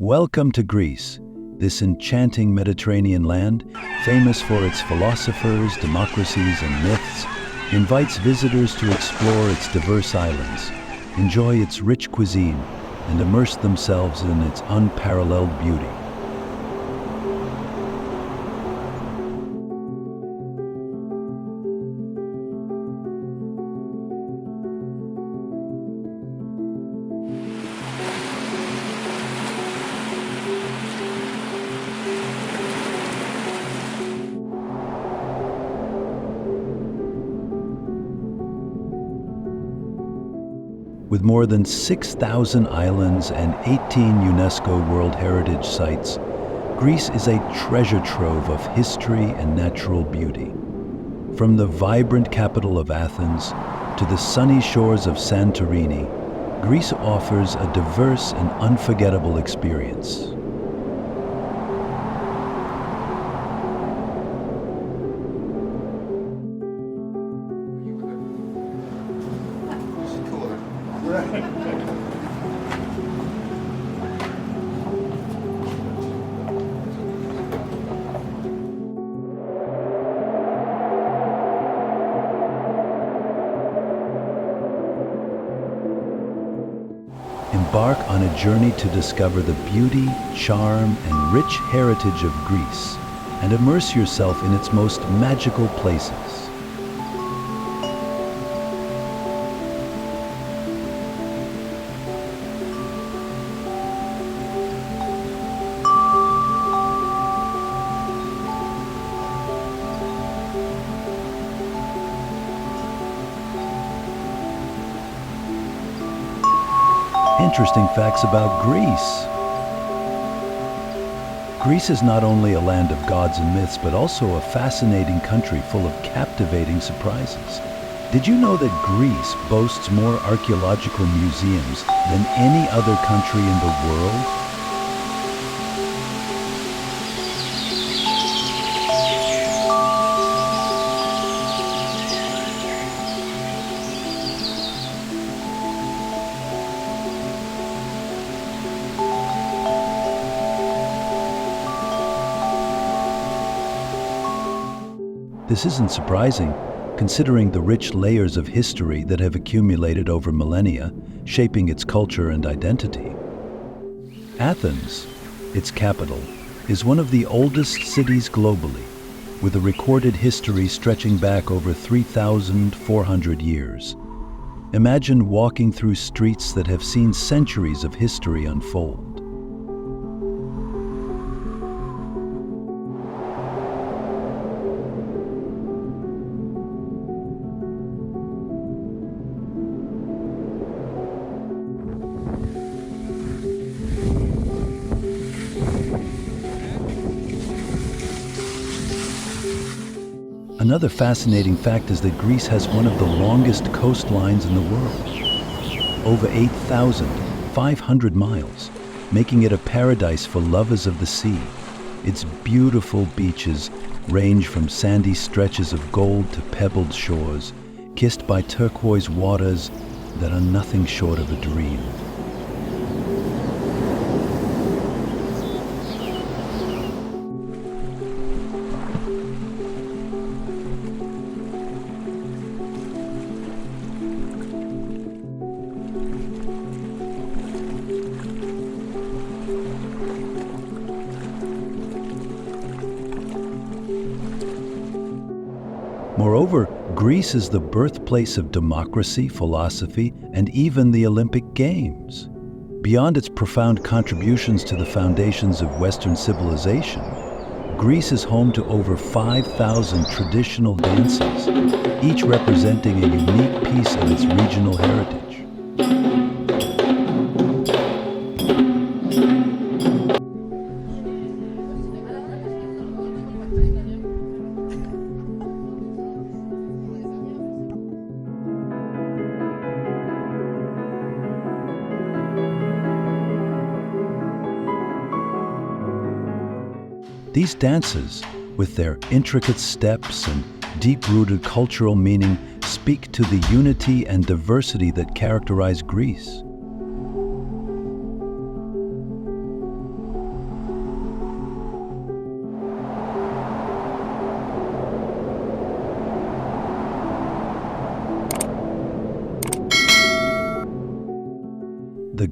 Welcome to Greece, this enchanting Mediterranean land, famous for its philosophers, democracies, and myths, invites visitors to explore its diverse islands, enjoy its rich cuisine, and immerse themselves in its unparalleled beauty. With more than 6,000 islands and 18 UNESCO World Heritage Sites, Greece is a treasure trove of history and natural beauty. From the vibrant capital of Athens to the sunny shores of Santorini, Greece offers a diverse and unforgettable experience. Embark on a journey to discover the beauty, charm, and rich heritage of Greece, and immerse yourself in its most magical places. Interesting facts about Greece. Greece is not only a land of gods and myths, but also a fascinating country full of captivating surprises. Did you know that Greece boasts more archaeological museums than any other country in the world? This isn't surprising, considering the rich layers of history that have accumulated over millennia, shaping its culture and identity. Athens, its capital, is one of the oldest cities globally, with a recorded history stretching back over 3,400 years. Imagine walking through streets that have seen centuries of history unfold. Another fascinating fact is that Greece has one of the longest coastlines in the world, over 8,500 miles, making it a paradise for lovers of the sea. Its beautiful beaches range from sandy stretches of gold to pebbled shores, kissed by turquoise waters that are nothing short of a dream. Moreover, Greece is the birthplace of democracy, philosophy, and even the Olympic Games. Beyond its profound contributions to the foundations of Western civilization, Greece is home to over 5,000 traditional dances, each representing a unique piece of its regional heritage. These dances, with their intricate steps and deep-rooted cultural meaning, speak to the unity and diversity that characterize Greece.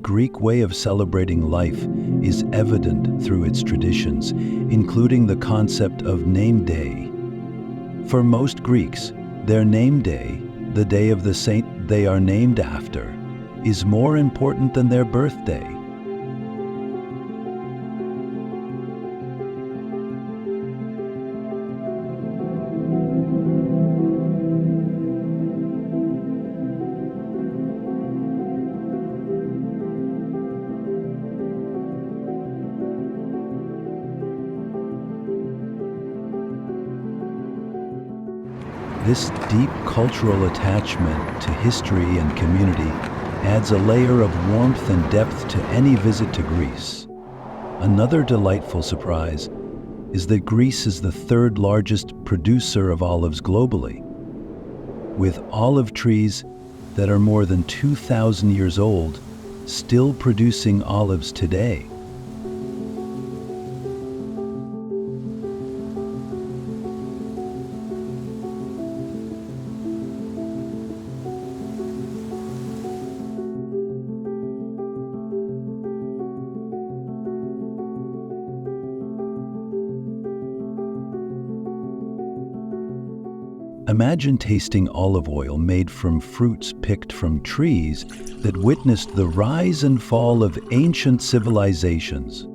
Greek way of celebrating life is evident through its traditions, including the concept of name day. For most Greeks, their name day, the day of the saint they are named after, is more important than their birthday. This deep cultural attachment to history and community adds a layer of warmth and depth to any visit to Greece. Another delightful surprise is that Greece is the third largest producer of olives globally, with olive trees that are more than 2,000 years old still producing olives today. Imagine tasting olive oil made from fruits picked from trees that witnessed the rise and fall of ancient civilizations.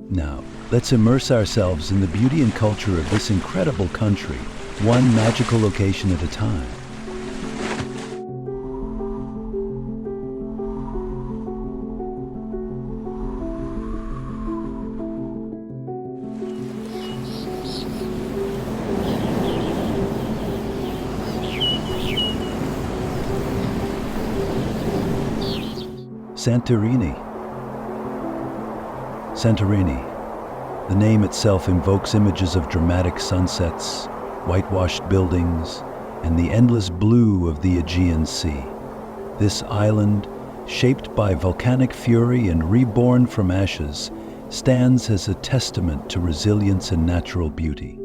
Now, let's immerse ourselves in the beauty and culture of this incredible country, one magical location at a time. Santorini. The name itself invokes images of dramatic sunsets, whitewashed buildings, and the endless blue of the Aegean Sea. This island, shaped by volcanic fury and reborn from ashes, stands as a testament to resilience and natural beauty.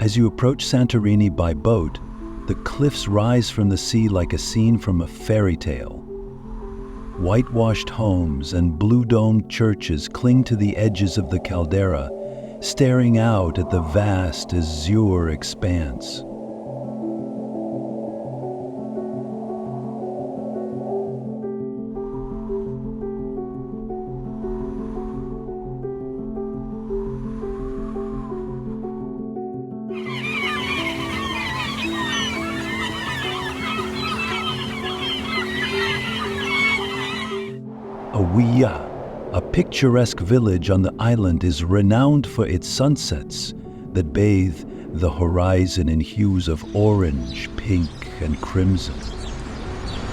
As you approach Santorini by boat, the cliffs rise from the sea like a scene from a fairy tale. Whitewashed homes and blue-domed churches cling to the edges of the caldera, staring out at the vast azure expanse. A picturesque village on the island, is renowned for its sunsets that bathe the horizon in hues of orange, pink, and crimson.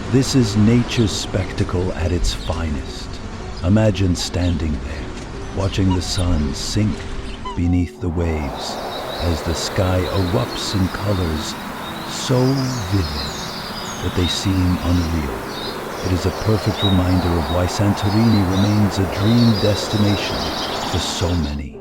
This is nature's spectacle at its finest. Imagine standing there, watching the sun sink beneath the waves as the sky erupts in colors so vivid that they seem unreal. It is a perfect reminder of why Santorini remains a dream destination for so many.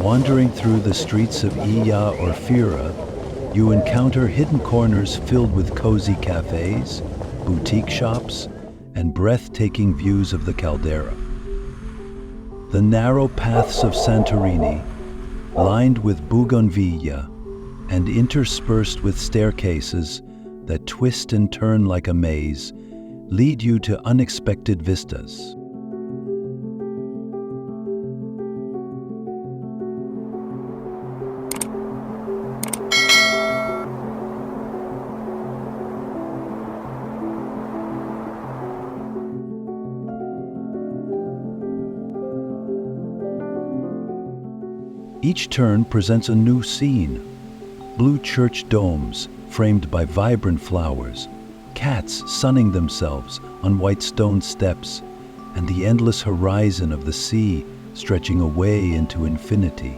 Wandering through the streets of Iya or Fira, you encounter hidden corners filled with cozy cafes, boutique shops, and breathtaking views of the caldera. The narrow paths of Santorini, lined with bougainvillea and interspersed with staircases that twist and turn like a maze, lead you to unexpected vistas. Each turn presents a new scene. Blue church domes framed by vibrant flowers, cats sunning themselves on white stone steps, and the endless horizon of the sea stretching away into infinity.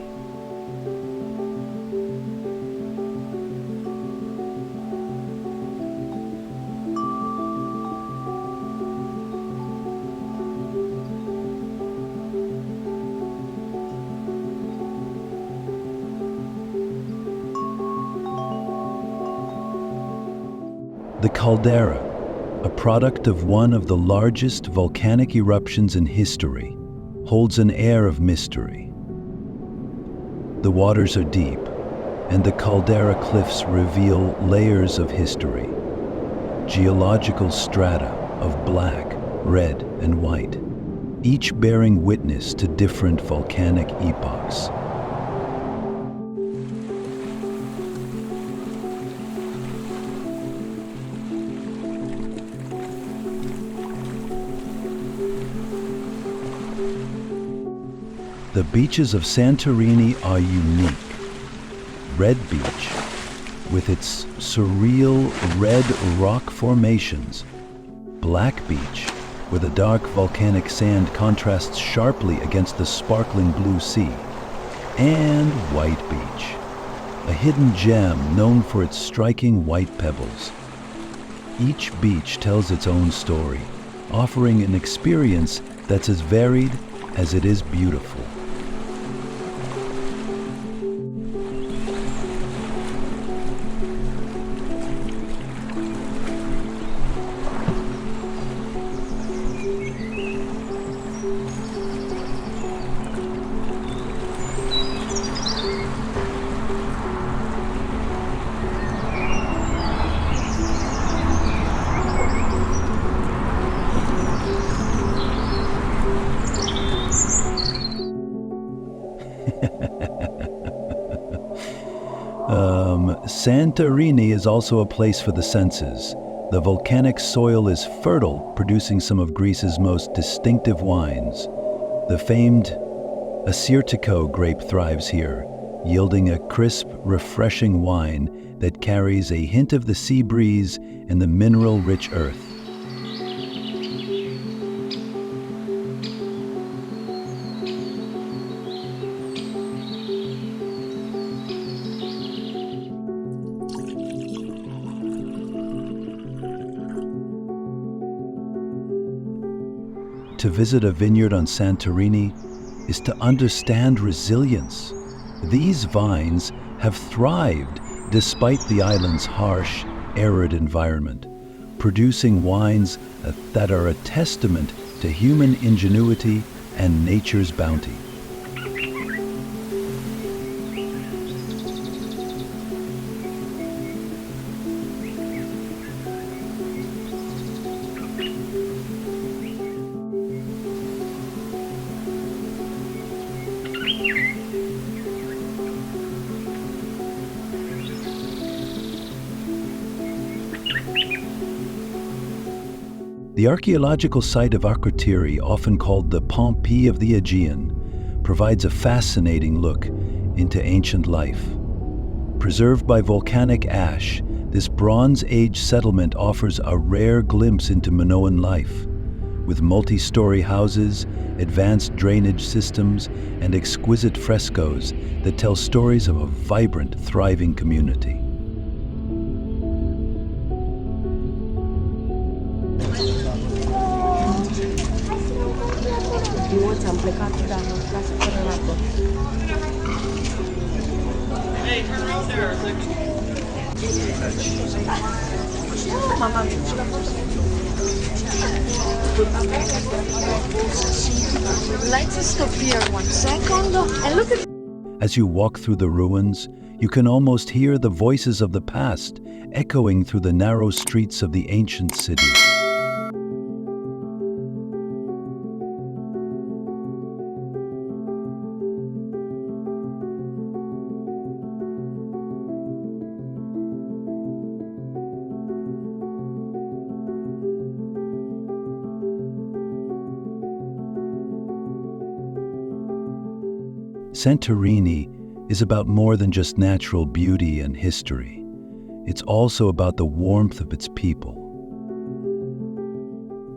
The caldera, a product of one of the largest volcanic eruptions in history, holds an air of mystery. The waters are deep, and the caldera cliffs reveal layers of history, geological strata of black, red, and white, each bearing witness to different volcanic epochs. The beaches of Santorini are unique. Red Beach, with its surreal red rock formations. Black Beach, where the dark volcanic sand contrasts sharply against the sparkling blue sea. And White Beach, a hidden gem known for its striking white pebbles. Each beach tells its own story, offering an experience that's as varied as it is beautiful. Santorini is also a place for the senses. The volcanic soil is fertile, producing some of Greece's most distinctive wines. The famed Assyrtiko grape thrives here, yielding a crisp, refreshing wine that carries a hint of the sea breeze and the mineral-rich earth. To visit a vineyard on Santorini is to understand resilience. These vines have thrived despite the island's harsh, arid environment, producing wines that are a testament to human ingenuity and nature's bounty. The archaeological site of Akrotiri, often called the Pompeii of the Aegean, provides a fascinating look into ancient life. Preserved by volcanic ash, this Bronze Age settlement offers a rare glimpse into Minoan life, with multi-story houses, advanced drainage systems, and exquisite frescoes that tell stories of a vibrant, thriving community. Hey, turn around there. Let's stop here 1 second and look at. As you walk through the ruins, you can almost hear the voices of the past echoing through the narrow streets of the ancient city. Santorini is about more than just natural beauty and history. It's also about the warmth of its people.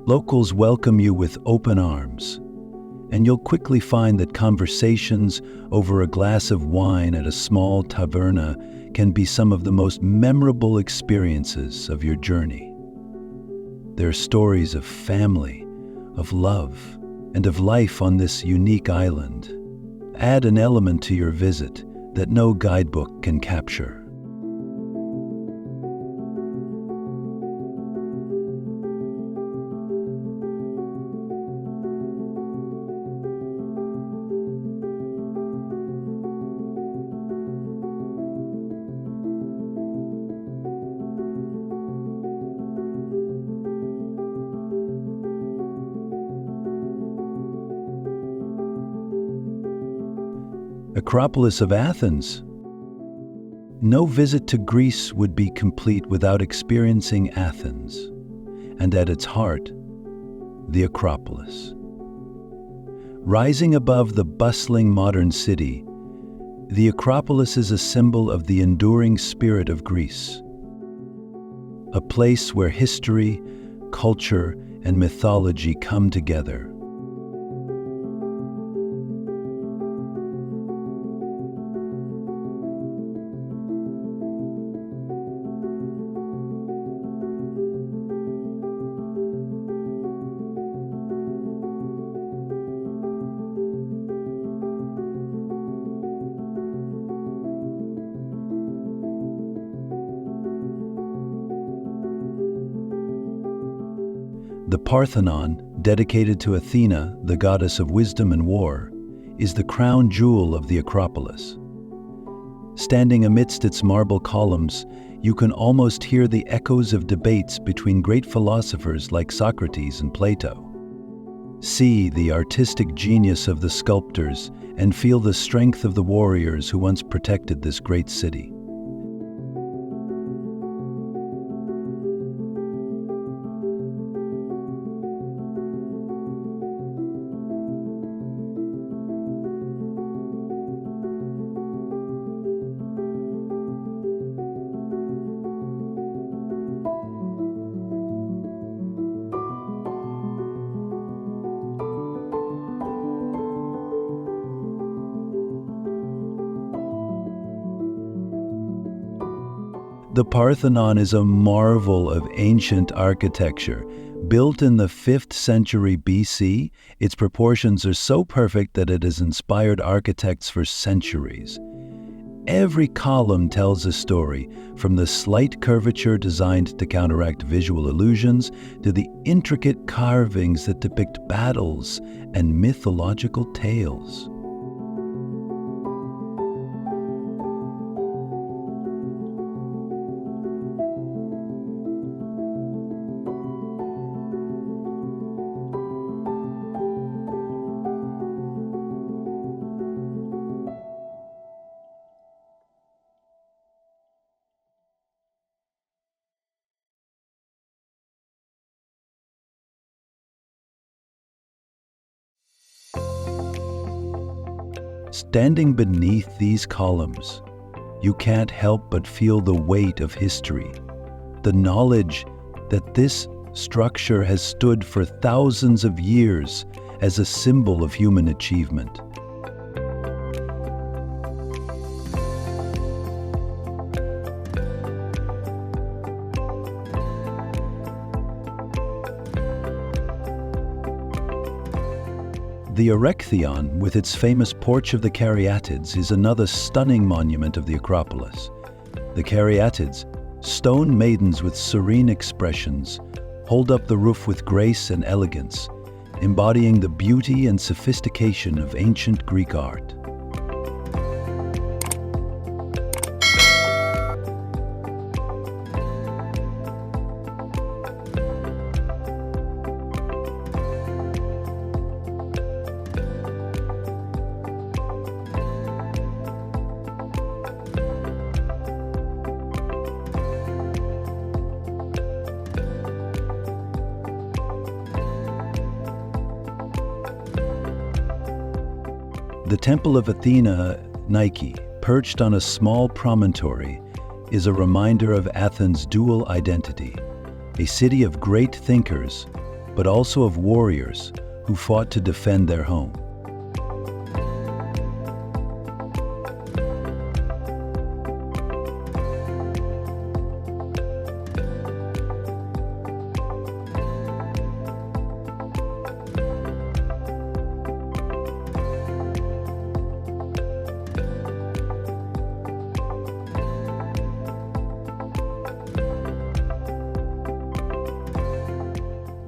Locals welcome you with open arms, and you'll quickly find that conversations over a glass of wine at a small taverna can be some of the most memorable experiences of your journey. There are stories of family, of love, and of life on this unique island. Add an element to your visit that no guidebook can capture. Acropolis of Athens. No visit to Greece would be complete without experiencing Athens, and at its heart, the Acropolis. Rising above the bustling modern city, the Acropolis is a symbol of the enduring spirit of Greece, a place where history, culture, and mythology come together. The Parthenon, dedicated to Athena, the goddess of wisdom and war, is the crown jewel of the Acropolis. Standing amidst its marble columns, you can almost hear the echoes of debates between great philosophers like Socrates and Plato. See the artistic genius of the sculptors and feel the strength of the warriors who once protected this great city. The Parthenon is a marvel of ancient architecture. Built in the 5th century BC, its proportions are so perfect that it has inspired architects for centuries. Every column tells a story, from the slight curvature designed to counteract visual illusions to the intricate carvings that depict battles and mythological tales. Standing beneath these columns, you can't help but feel the weight of history, the knowledge that this structure has stood for thousands of years as a symbol of human achievement. The Erechtheion, with its famous Porch of the Caryatids, is another stunning monument of the Acropolis. The Caryatids, stone maidens with serene expressions, hold up the roof with grace and elegance, embodying the beauty and sophistication of ancient Greek art. The Temple of Athena, Nike, perched on a small promontory, is a reminder of Athens' dual identity, a city of great thinkers, but also of warriors who fought to defend their home.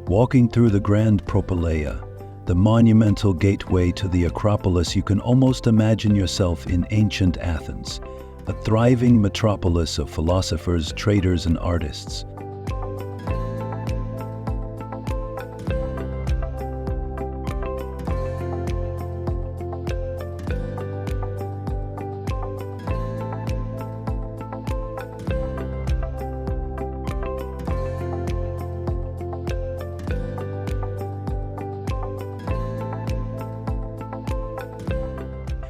Walking through the Grand Propylaea, the monumental gateway to the Acropolis, you can almost imagine yourself in ancient Athens, a thriving metropolis of philosophers, traders, and artists.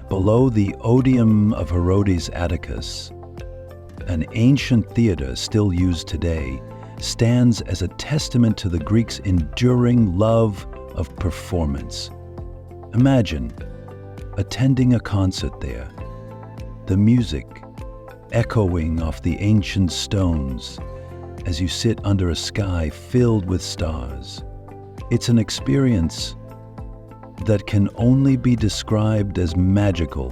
Below the Odeum of Herodes Atticus, an ancient theater still used today, stands as a testament to the Greeks' enduring love of performance. Imagine attending a concert there, the music echoing off the ancient stones as you sit under a sky filled with stars. It's an experience that can only be described as magical.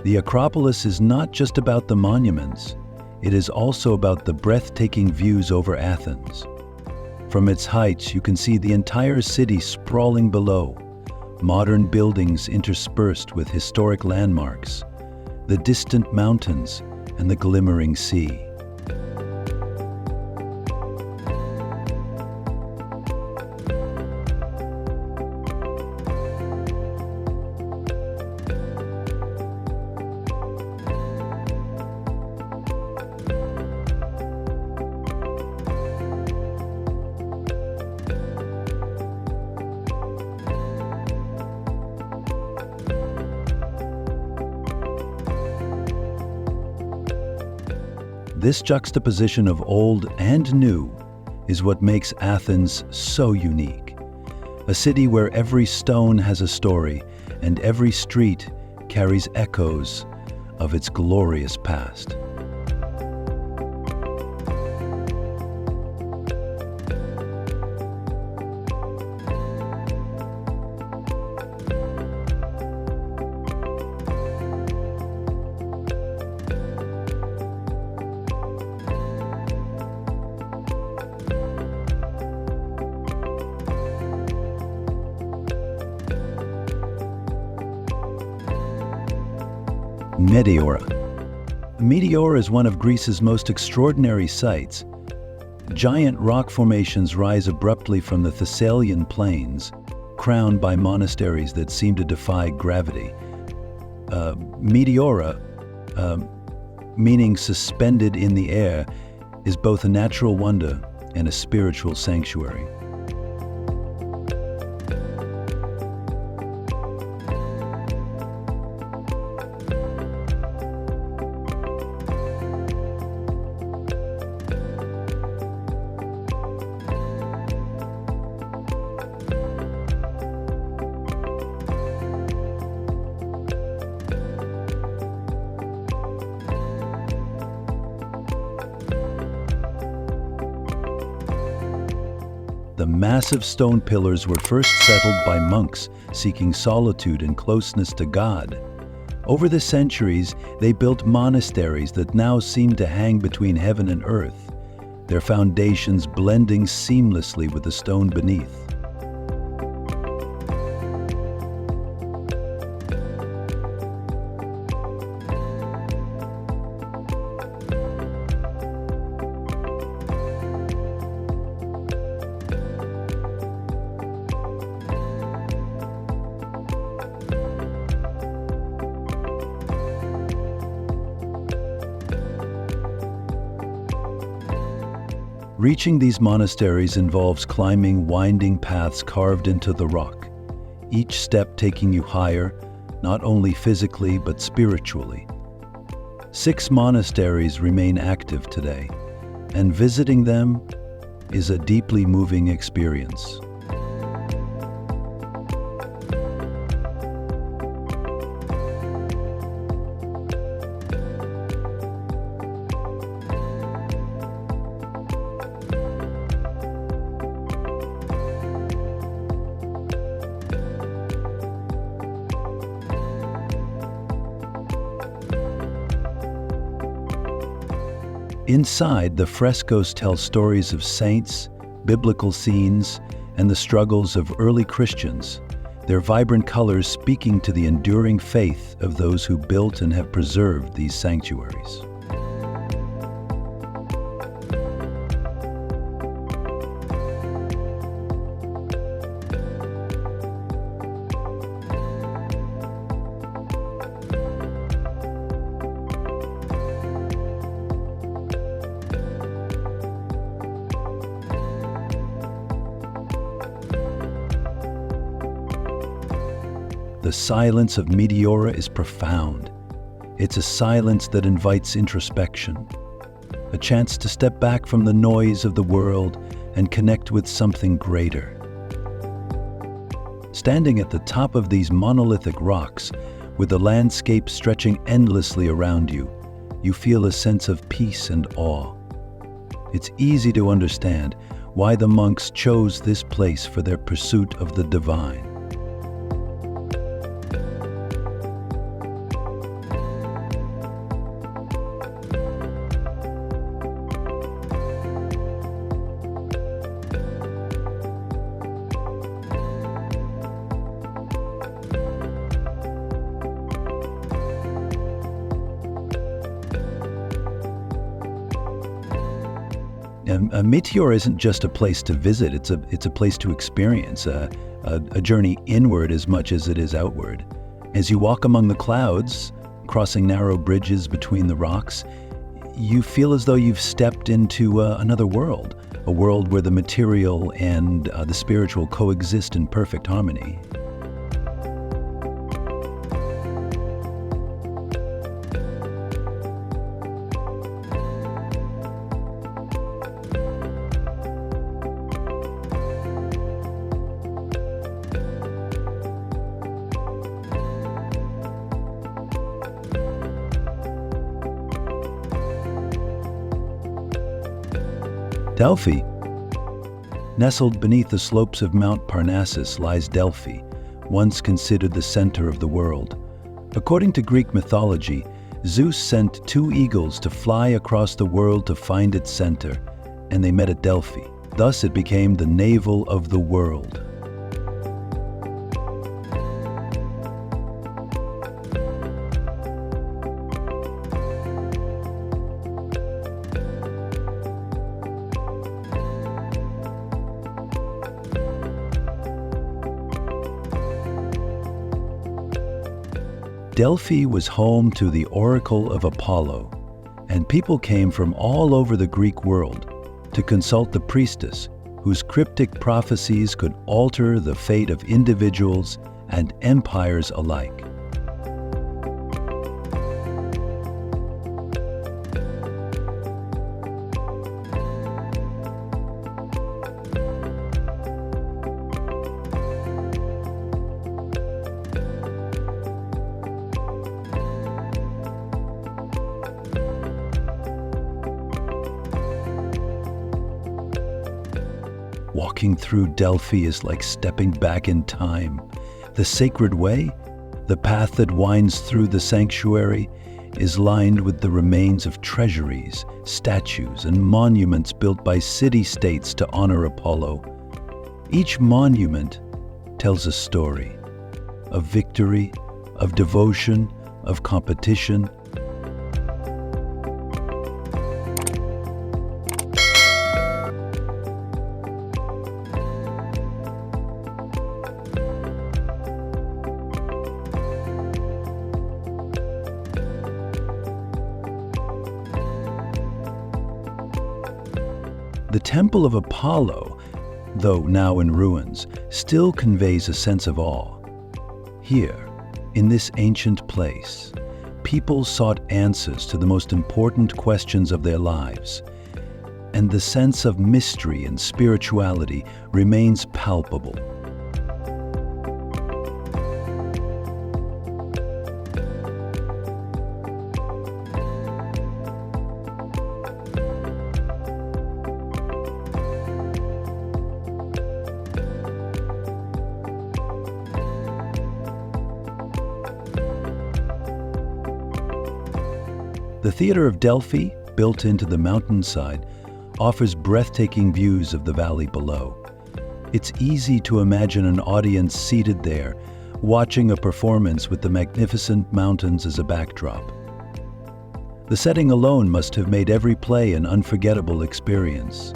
The Acropolis is not just about the monuments. It is also about the breathtaking views over Athens. From its heights, you can see the entire city sprawling below, modern buildings interspersed with historic landmarks, the distant mountains, and the glimmering sea. This juxtaposition of old and new is what makes Athens so unique. A city where every stone has a story and every street carries echoes of its glorious past. Meteora. Meteora is one of Greece's most extraordinary sights. Giant rock formations rise abruptly from the Thessalian plains, crowned by monasteries that seem to defy gravity. Meteora, meaning suspended in the air, is both a natural wonder and a spiritual sanctuary. The massive stone pillars were first settled by monks seeking solitude and closeness to God. Over the centuries, they built monasteries that now seem to hang between heaven and earth, their foundations blending seamlessly with the stone beneath. Reaching these monasteries involves climbing winding paths carved into the rock, each step taking you higher, not only physically but spiritually. 6 monasteries remain active today, and visiting them is a deeply moving experience. Inside, the frescoes tell stories of saints, biblical scenes, and the struggles of early Christians, their vibrant colors speaking to the enduring faith of those who built and have preserved these sanctuaries. The silence of Meteora is profound. It's a silence that invites introspection, a chance to step back from the noise of the world and connect with something greater. Standing at the top of these monolithic rocks, with the landscape stretching endlessly around you, you feel a sense of peace and awe. It's easy to understand why the monks chose this place for their pursuit of the divine. A meteor isn't just a place to visit, it's a place to experience, a journey inward as much as it is outward. As you walk among the clouds, crossing narrow bridges between the rocks, you feel as though you've stepped into another world, a world where the material and the spiritual coexist in perfect harmony. Delphi. Nestled beneath the slopes of Mount Parnassus lies Delphi, once considered the center of the world. According to Greek mythology, Zeus sent 2 eagles to fly across the world to find its center, and they met at Delphi. Thus it became the navel of the world. Delphi was home to the Oracle of Apollo, and people came from all over the Greek world to consult the priestess, whose cryptic prophecies could alter the fate of individuals and empires alike. Walking through Delphi is like stepping back in time. The sacred way, the path that winds through the sanctuary, is lined with the remains of treasuries, statues, and monuments built by city-states to honor Apollo. Each monument tells a story of victory, of devotion, of competition. The Temple of Apollo, though now in ruins, still conveys a sense of awe. Here, in this ancient place, people sought answers to the most important questions of their lives, and the sense of mystery and spirituality remains palpable. The Theater of Delphi, built into the mountainside, offers breathtaking views of the valley below. It's easy to imagine an audience seated there, watching a performance with the magnificent mountains as a backdrop. The setting alone must have made every play an unforgettable experience.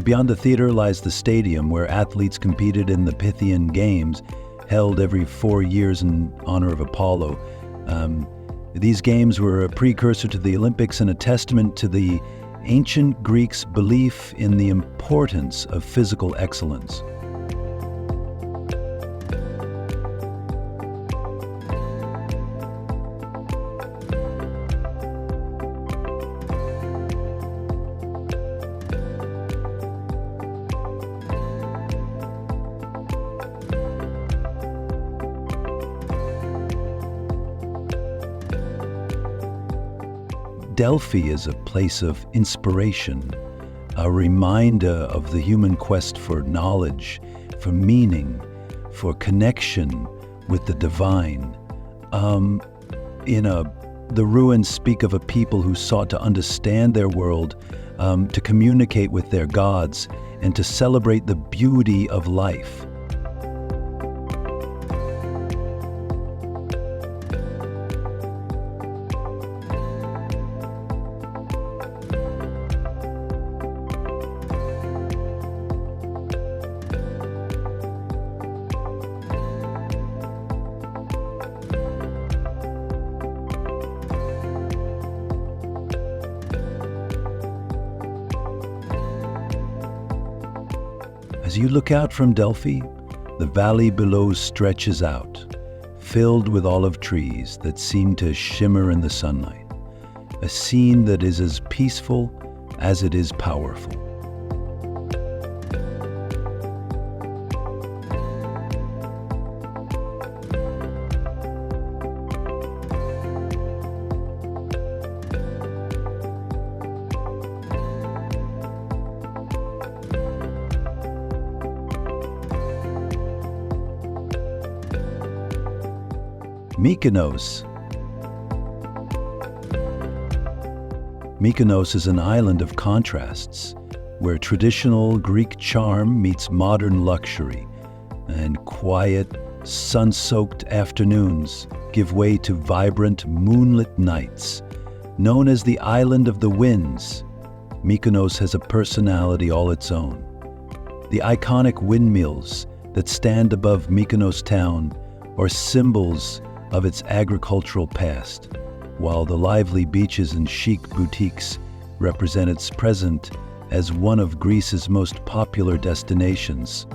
Beyond the theater lies the stadium where athletes competed in the Pythian Games, held every 4 years in honor of Apollo. These games were a precursor to the Olympics and a testament to the ancient Greeks' belief in the importance of physical excellence. Delphi is a place of inspiration, a reminder of the human quest for knowledge, for meaning, for connection with the divine. The ruins speak of a people who sought to understand their world, to communicate with their gods, and to celebrate the beauty of life. As you look out from Delphi, the valley below stretches out, filled with olive trees that seem to shimmer in the sunlight, a scene that is as peaceful as it is powerful. Mykonos. Mykonos is an island of contrasts, where traditional Greek charm meets modern luxury, and quiet, sun-soaked afternoons give way to vibrant moonlit nights. Known as the Island of the Winds, Mykonos has a personality all its own. The iconic windmills that stand above Mykonos town are symbols of its agricultural past, while the lively beaches and chic boutiques represent its present as one of Greece's most popular destinations.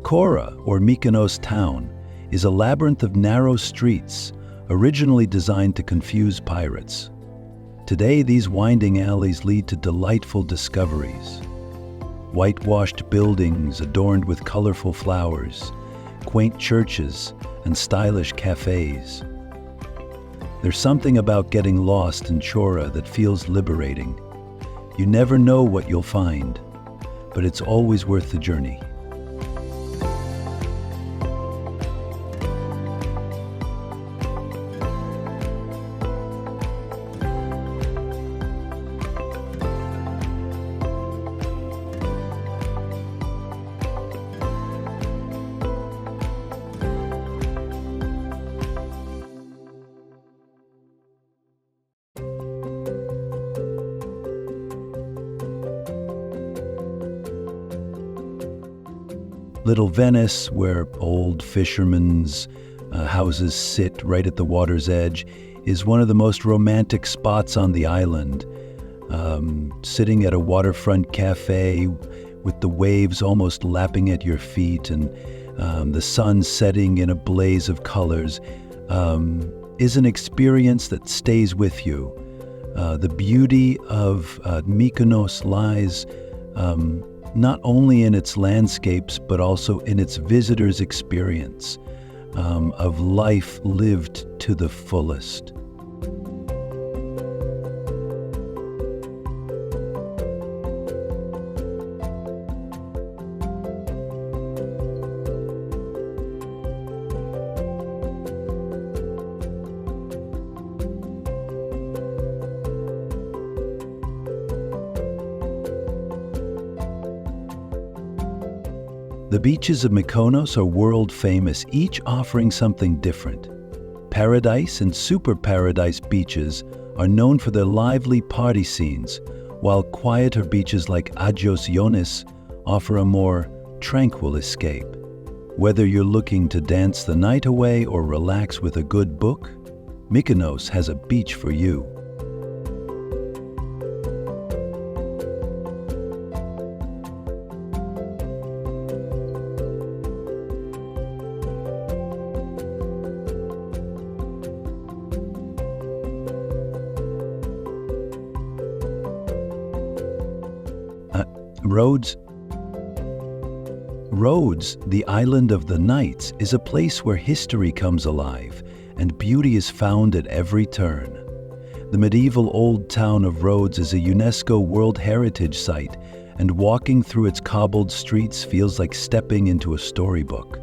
Kora, or Mykonos town, is a labyrinth of narrow streets, originally designed to confuse pirates. Today, these winding alleys lead to delightful discoveries. Whitewashed buildings adorned with colorful flowers, quaint churches, and stylish cafes. There's something about getting lost in Chora that feels liberating. You never know what you'll find, but it's always worth the journey. Little Venice, where old fishermen's houses sit right at the water's edge, is one of the most romantic spots on the island. Sitting at a waterfront cafe with the waves almost lapping at your feet and the sun setting in a blaze of colors is an experience that stays with you. The beauty of Mykonos lies not only in its landscapes, but also in its visitors' experience of life lived to the fullest. The beaches of Mykonos are world famous, each offering something different. Paradise and Super Paradise beaches are known for their lively party scenes, while quieter beaches like Agios Ionis offer a more tranquil escape. Whether you're looking to dance the night away or relax with a good book, Mykonos has a beach for you. Rhodes, the island of the knights, is a place where history comes alive and beauty is found at every turn. The medieval old town of Rhodes is a UNESCO World Heritage Site, and walking through its cobbled streets feels like stepping into a storybook.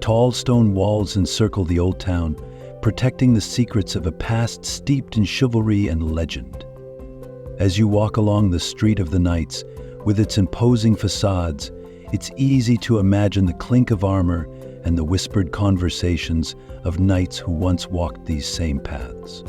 Tall stone walls encircle the old town, protecting the secrets of a past steeped in chivalry and legend. As you walk along the Street of the Knights, with its imposing facades, it's easy to imagine the clink of armor and the whispered conversations of knights who once walked these same paths.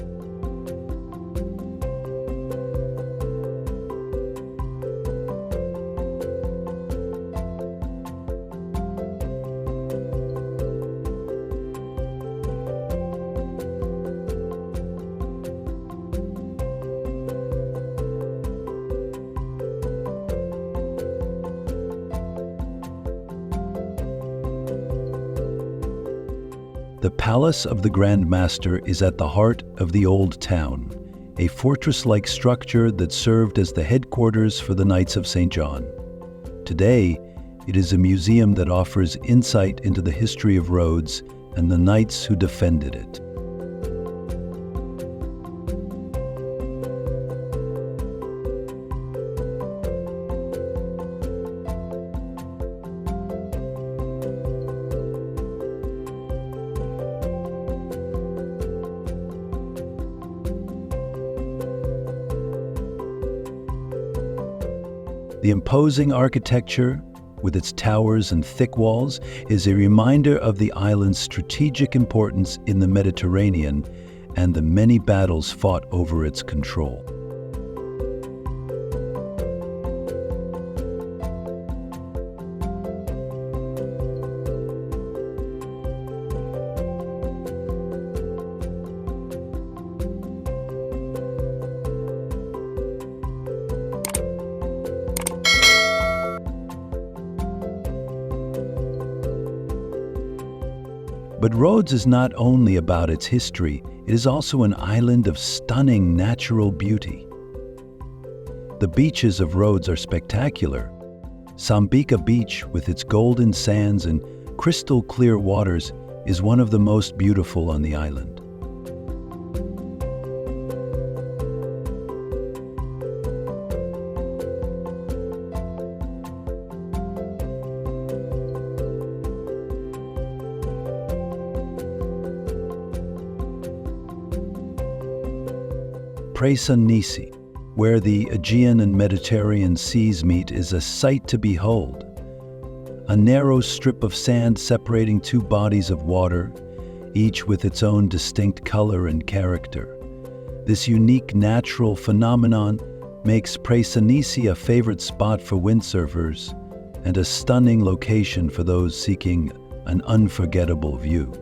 The Palace of the Grand Master is at the heart of the Old Town, a fortress-like structure that served as the headquarters for the Knights of St. John. Today, it is a museum that offers insight into the history of Rhodes and the knights who defended it. The imposing architecture, with its towers and thick walls, is a reminder of the island's strategic importance in the Mediterranean and the many battles fought over its control. But Rhodes is not only about its history, it is also an island of stunning natural beauty. The beaches of Rhodes are spectacular. Sambuca Beach, with its golden sands and crystal clear waters, is one of the most beautiful on the island. Nisi, where the Aegean and Mediterranean seas meet, is a sight to behold. A narrow strip of sand separating two bodies of water, each with its own distinct color and character. This unique natural phenomenon makes Nisi a favorite spot for windsurfers and a stunning location for those seeking an unforgettable view.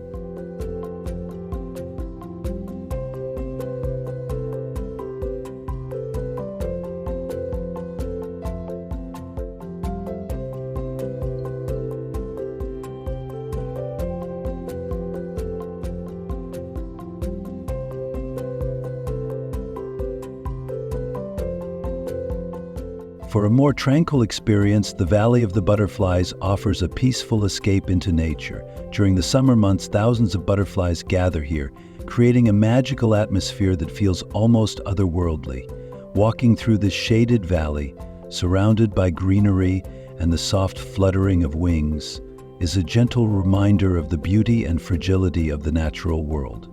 For a more tranquil experience, the Valley of the Butterflies offers a peaceful escape into nature. During the summer months, thousands of butterflies gather here, creating a magical atmosphere that feels almost otherworldly. Walking through this shaded valley, surrounded by greenery and the soft fluttering of wings, is a gentle reminder of the beauty and fragility of the natural world.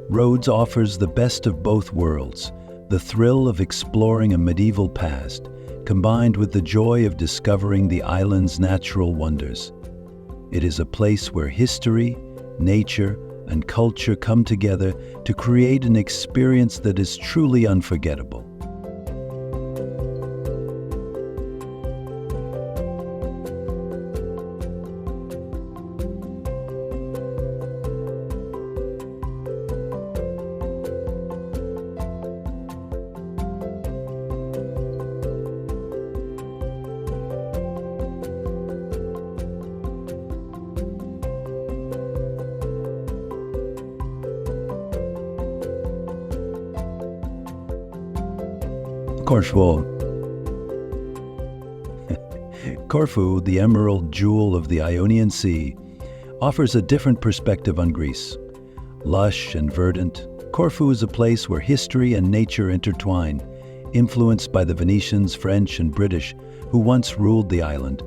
Rhodes offers the best of both worlds, the thrill of exploring a medieval past, combined with the joy of discovering the island's natural wonders. It is a place where history, nature, and culture come together to create an experience that is truly unforgettable. Corfu, the emerald jewel of the Ionian Sea, offers a different perspective on Greece. Lush and verdant, Corfu is a place where history and nature intertwine, influenced by the Venetians, French, and British who once ruled the island.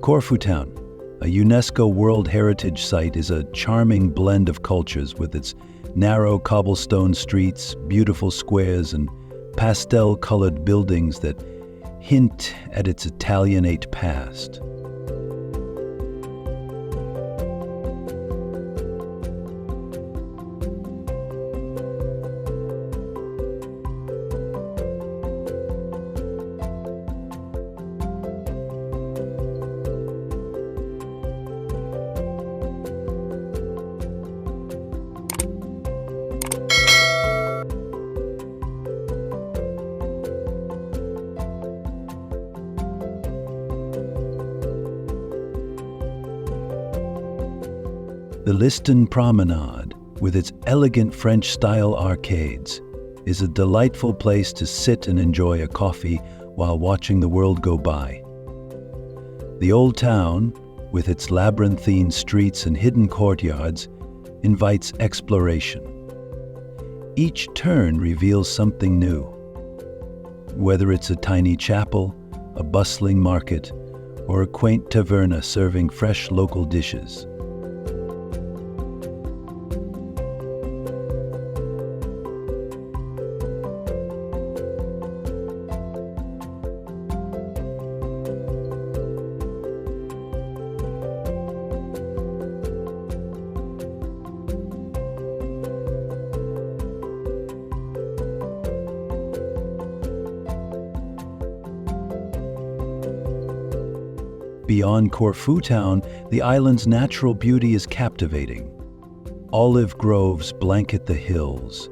Corfu Town, a UNESCO World Heritage Site, is a charming blend of cultures with its narrow cobblestone streets, beautiful squares, and pastel-colored buildings that hint at its Italianate past. The Liston Promenade, with its elegant French-style arcades, is a delightful place to sit and enjoy a coffee while watching the world go by. The Old Town, with its labyrinthine streets and hidden courtyards, invites exploration. Each turn reveals something new. Whether it's a tiny chapel, a bustling market, or a quaint taverna serving fresh local dishes. Beyond Corfu town, the island's natural beauty is captivating. Olive groves blanket the hills,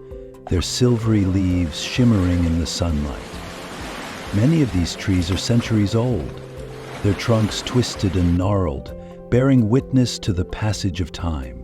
their silvery leaves shimmering in the sunlight. Many of these trees are centuries old, their trunks twisted and gnarled, bearing witness to the passage of time.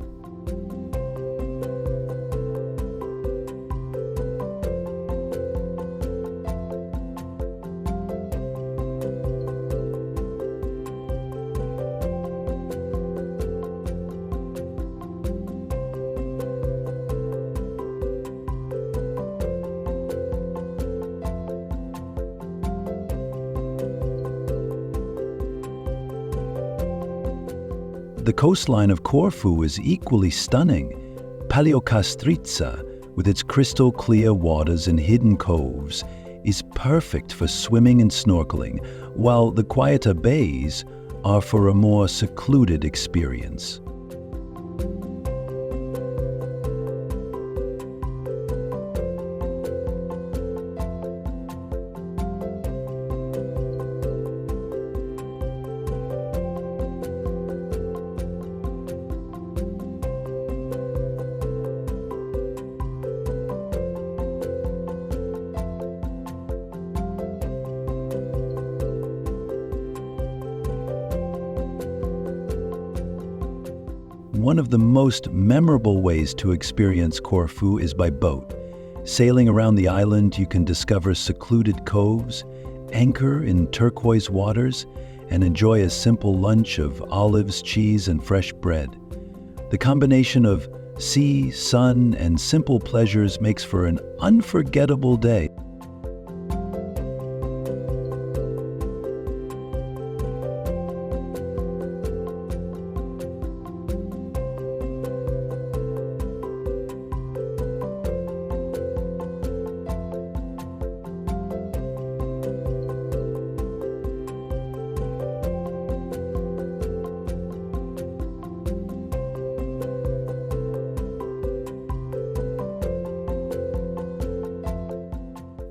The coastline of Corfu is equally stunning. Paleokastritsa, with its crystal clear waters and hidden coves, is perfect for swimming and snorkeling, while the quieter bays are for a more secluded experience. One of the most memorable ways to experience Corfu is by boat. Sailing around the island, you can discover secluded coves, anchor in turquoise waters, and enjoy a simple lunch of olives, cheese, and fresh bread. The combination of sea, sun, and simple pleasures makes for an unforgettable day.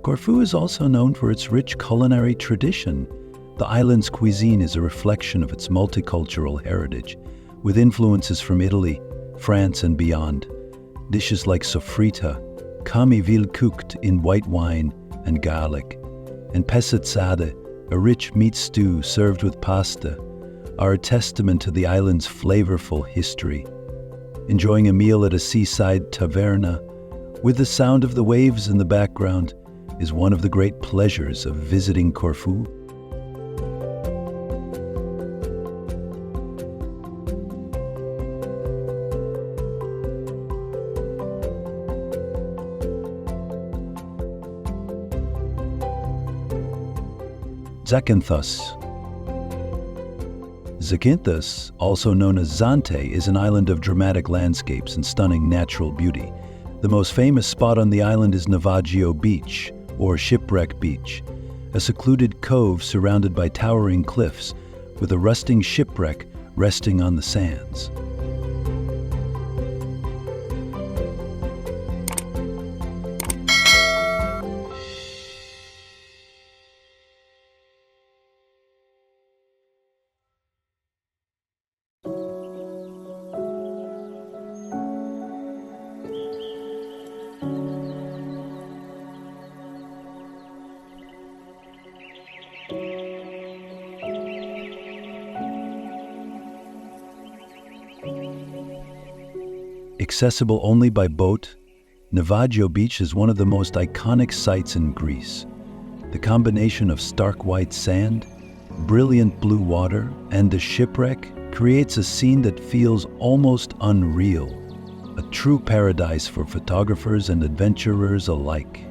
Corfu is also known for its rich culinary tradition. The island's cuisine is a reflection of its multicultural heritage, with influences from Italy, France, and beyond. Dishes like sofrita, camiville cooked in white wine and garlic, and pescetzade, a rich meat stew served with pasta, are a testament to the island's flavorful history. Enjoying a meal at a seaside taverna, with the sound of the waves in the background, is one of the great pleasures of visiting Corfu. Zakynthos. Zakynthos, also known as Zante, is an island of dramatic landscapes and stunning natural beauty. The most famous spot on the island is Navajo Beach, or Shipwreck Beach, a secluded cove surrounded by towering cliffs, with a rusting shipwreck resting on the sands. Accessible only by boat, Navajo Beach is one of the most iconic sights in Greece. The combination of stark white sand, brilliant blue water, and the shipwreck creates a scene that feels almost unreal. a true paradise for photographers and adventurers alike.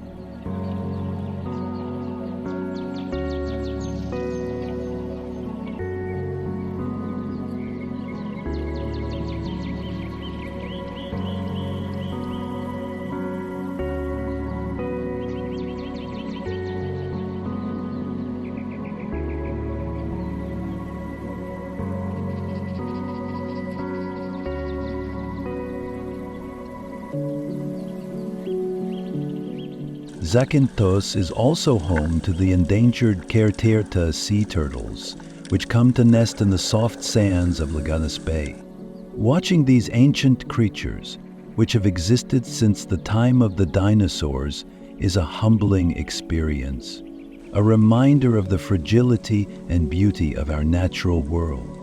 Zakynthos is also home to the endangered Meteora sea turtles, which come to nest in the soft sands of Laganas Bay. Watching these ancient creatures, which have existed since the time of the dinosaurs, is a humbling experience, a reminder of the fragility and beauty of our natural world.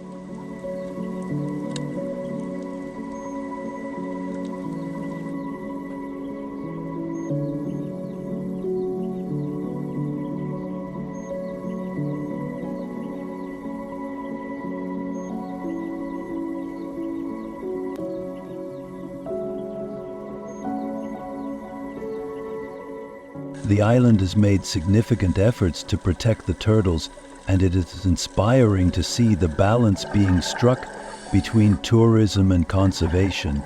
The island has made significant efforts to protect the turtles, and it is inspiring to see the balance being struck between tourism and conservation.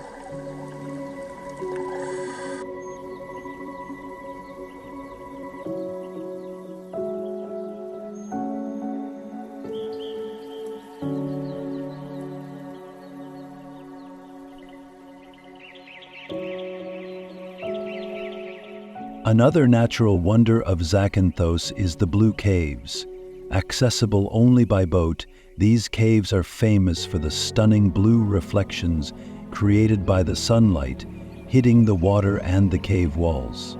Another natural wonder of Zakynthos is the Blue Caves. Accessible only by boat, these caves are famous for the stunning blue reflections created by the sunlight hitting the water and the cave walls.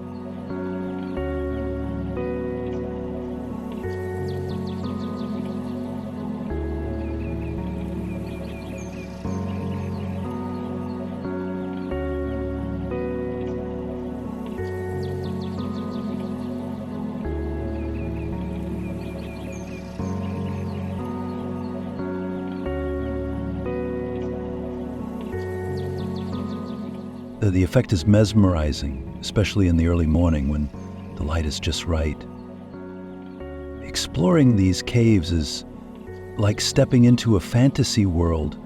The effect is mesmerizing, especially in the early morning when the light is just right. Exploring these caves is like stepping into a fantasy world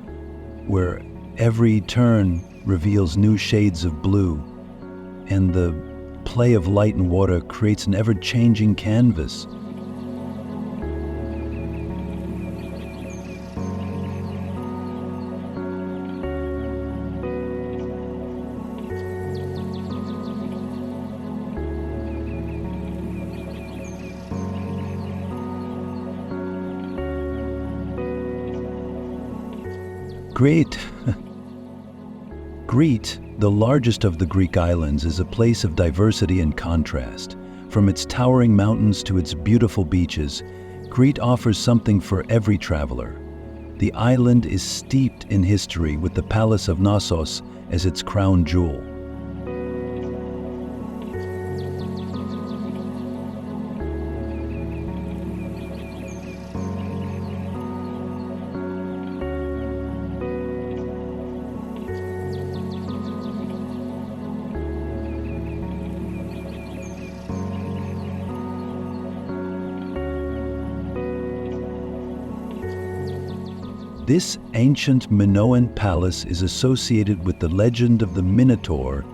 where every turn reveals new shades of blue, and the play of light and water creates an ever-changing canvas. Crete, the largest of the Greek islands, is a place of diversity and contrast. From its towering mountains to its beautiful beaches, Crete offers something for every traveler. The island is steeped in history, with the Palace of Knossos as its crown jewel. This ancient Minoan palace is associated with the legend of the Minotaur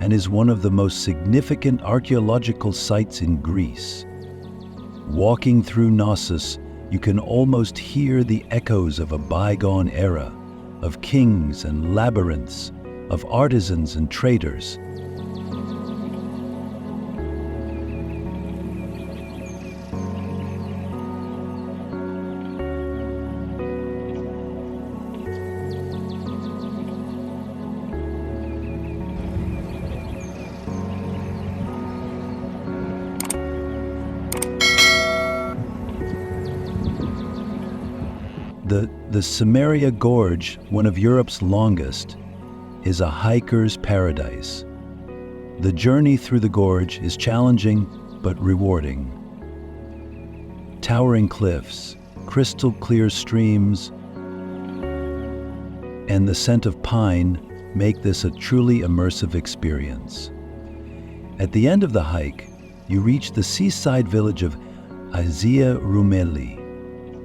and is one of the most significant archaeological sites in Greece. Walking through Knossos, you can almost hear the echoes of a bygone era, of kings and labyrinths, of artisans and traders. The Samaria Gorge, one of Europe's longest, is a hiker's paradise. The journey through the gorge is challenging but rewarding. Towering cliffs, crystal clear streams, and the scent of pine make this a truly immersive experience. At the end of the hike, you reach the seaside village of Asia Rumeli,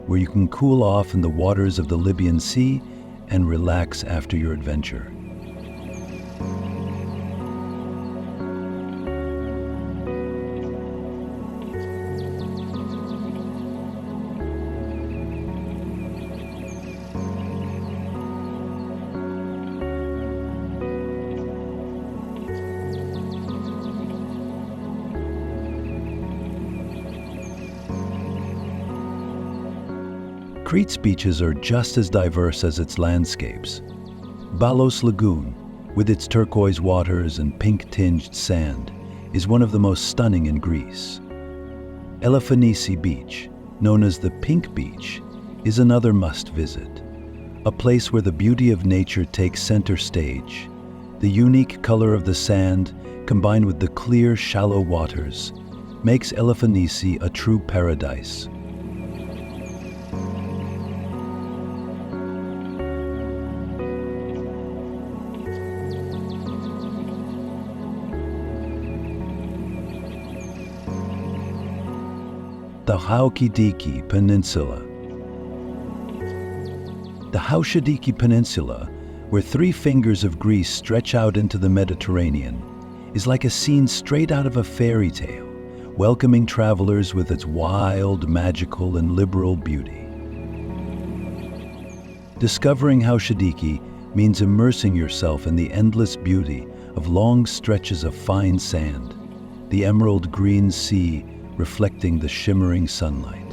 where you can cool off in the waters of the Libyan Sea and relax after your adventure. Crete's beaches are just as diverse as its landscapes. Balos Lagoon, with its turquoise waters and pink-tinged sand, is one of the most stunning in Greece. Elefsinici Beach, known as the Pink Beach, is another must-visit, a place where the beauty of nature takes center stage. The unique color of the sand, combined with the clear, shallow waters, makes Elefsinici a true paradise. The Halkidiki Peninsula. The Halkidiki Peninsula, where 3 fingers of Greece stretch out into the Mediterranean, is like a scene straight out of a fairy tale, welcoming travelers with its wild, magical, and liberal beauty. Discovering Halkidiki means immersing yourself in the endless beauty of long stretches of fine sand, the emerald green sea reflecting the shimmering sunlight.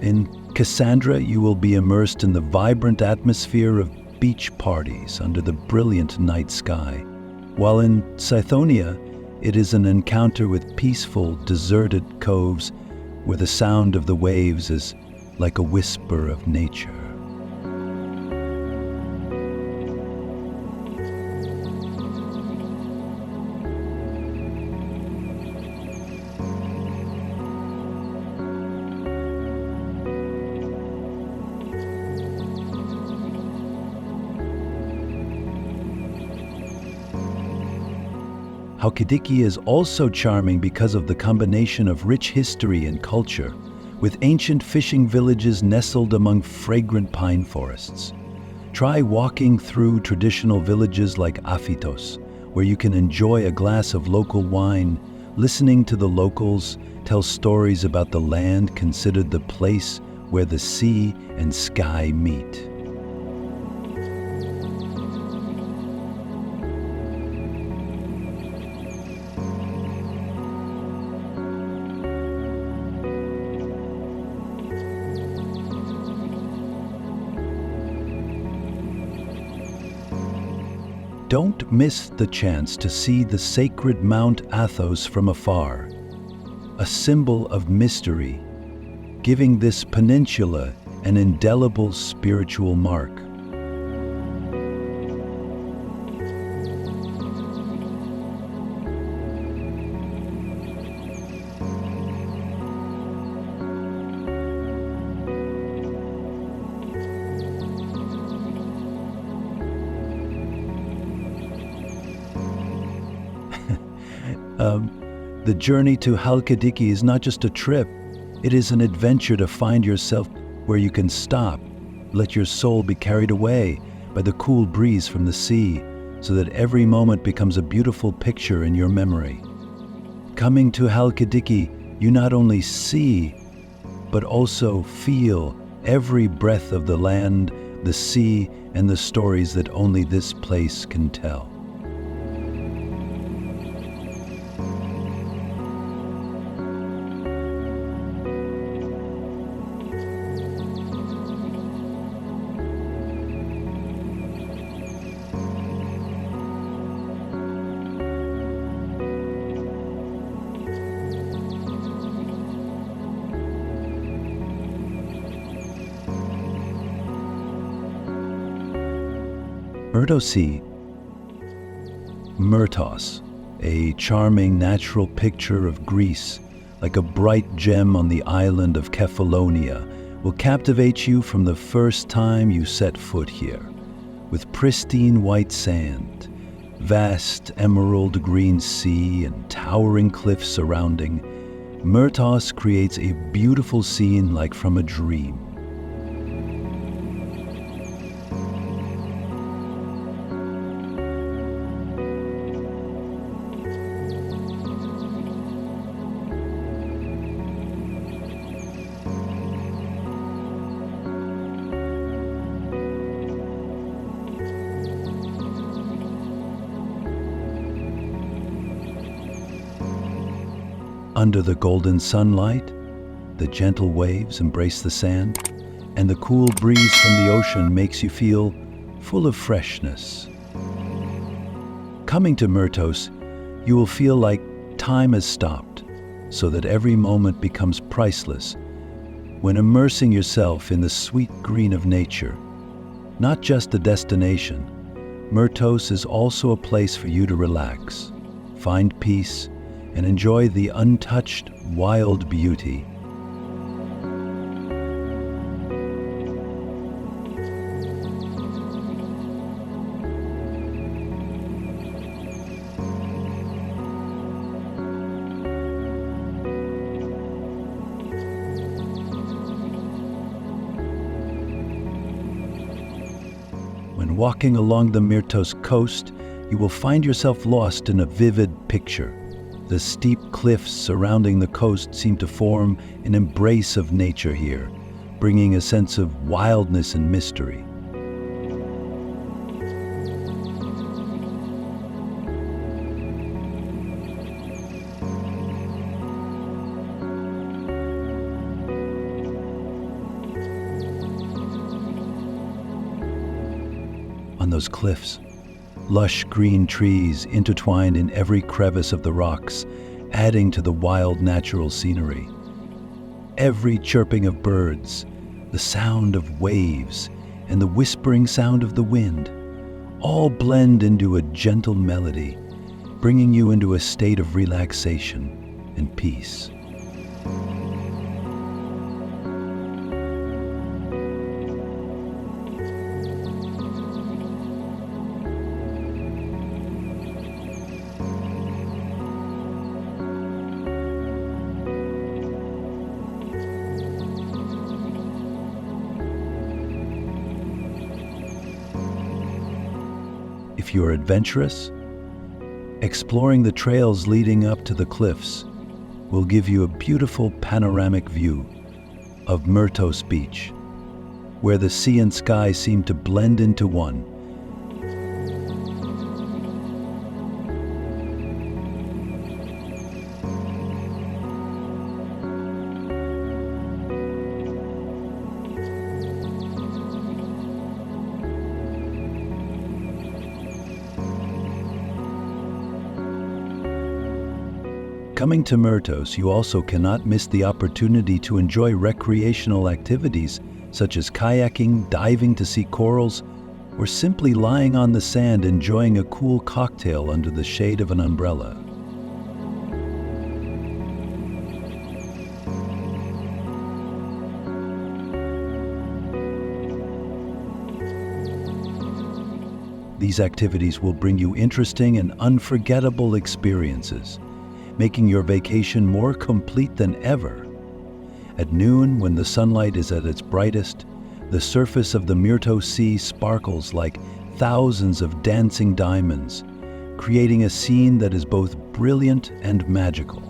In Cassandra, you will be immersed in the vibrant atmosphere of beach parties under the brilliant night sky, while in Scythonia, it is an encounter with peaceful, deserted coves where the sound of the waves is like a whisper of nature. Halkidiki is also charming because of the combination of rich history and culture, with ancient fishing villages nestled among fragrant pine forests. Try walking through traditional villages like Aphytos, where you can enjoy a glass of local wine, listening to the locals tell stories about the land considered the place where the sea and sky meet. Don't miss the chance to see the sacred Mount Athos from afar, a symbol of mystery, giving this peninsula an indelible spiritual mark. The journey to Halkidiki is not just a trip, it is an adventure to find yourself where you can stop, let your soul be carried away by the cool breeze from the sea, so that every moment becomes a beautiful picture in your memory. Coming to Halkidiki, you not only see, but also feel every breath of the land, the sea, and the stories that only this place can tell. Myrtos Sea. Myrtos, a charming natural picture of Greece, like a bright gem on the island of Kefalonia, will captivate you from the first time you set foot here. With pristine white sand, vast emerald green sea, and towering cliffs surrounding, Myrtos creates a beautiful scene like from a dream. Under the golden sunlight, the gentle waves embrace the sand, and the cool breeze from the ocean makes you feel full of freshness. Coming to Myrtos, you will feel like time has stopped, so that every moment becomes priceless when immersing yourself in the sweet green of nature. Not just a destination, Myrtos is also a place for you to relax, find peace, and enjoy the untouched, wild beauty. When walking along the Myrtos coast, you will find yourself lost in a vivid picture. The steep cliffs surrounding the coast seem to form an embrace of nature here, bringing a sense of wildness and mystery. On those cliffs, lush green trees intertwined in every crevice of the rocks, adding to the wild natural scenery. Every chirping of birds, the sound of waves, and the whispering sound of the wind all blend into a gentle melody, bringing you into a state of relaxation and peace. If you're adventurous, exploring the trails leading up to the cliffs will give you a beautiful panoramic view of Myrtos Beach, where the sea and sky seem to blend into one. Coming to Myrtos, you also cannot miss the opportunity to enjoy recreational activities such as kayaking, diving to see corals, or simply lying on the sand enjoying a cool cocktail under the shade of an umbrella. These activities will bring you interesting and unforgettable experiences, making your vacation more complete than ever. At noon, when the sunlight is at its brightest, the surface of the Myrtos Sea sparkles like thousands of dancing diamonds, creating a scene that is both brilliant and magical.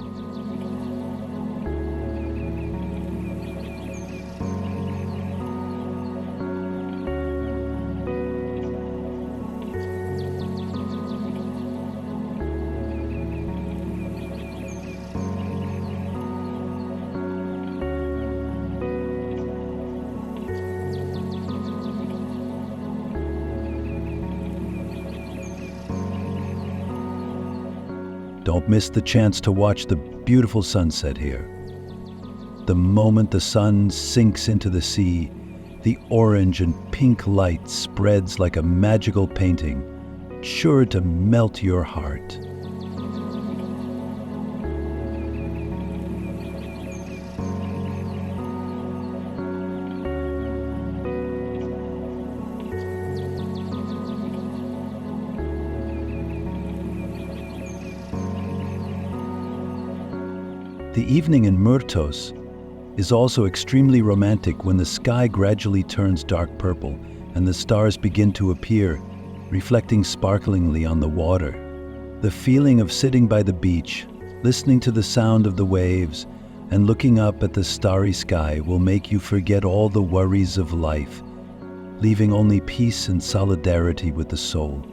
Don't miss the chance to watch the beautiful sunset here. The moment the sun sinks into the sea, The orange and pink light spreads like a magical painting, sure to melt your heart. The evening in Myrtos is also extremely romantic when the sky gradually turns dark purple and the stars begin to appear, reflecting sparklingly on the water. The feeling of sitting by the beach, listening to the sound of the waves, and looking up at the starry sky will make you forget all the worries of life, leaving only peace and solidarity with the soul.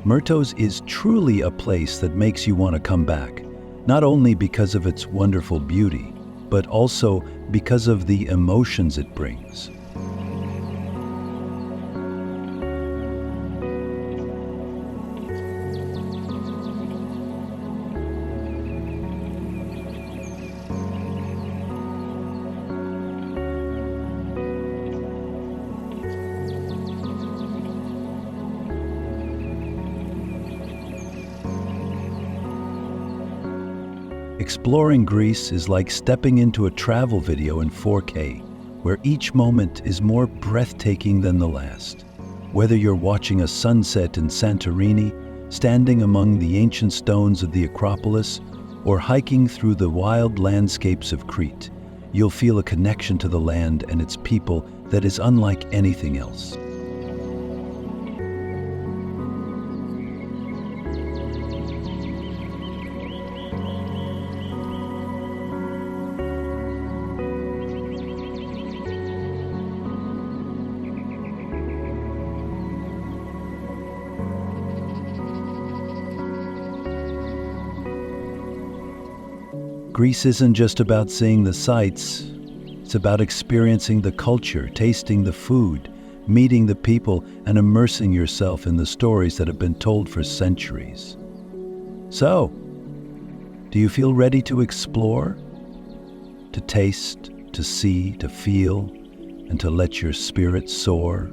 Myrtos is truly a place that makes you want to come back, not only because of its wonderful beauty, but also because of the emotions it brings. Exploring Greece is like stepping into a travel video in 4K, where each moment is more breathtaking than the last. Whether you're watching a sunset in Santorini, standing among the ancient stones of the Acropolis, or hiking through the wild landscapes of Crete, you'll feel a connection to the land and its people that is unlike anything else. Greece isn't just about seeing the sights, it's about experiencing the culture, tasting the food, meeting the people, and immersing yourself in the stories that have been told for centuries. So, do you feel ready to explore? To taste, to see, to feel, and to let your spirit soar?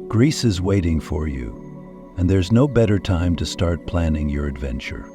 Greece is waiting for you, and there's no better time to start planning your adventure.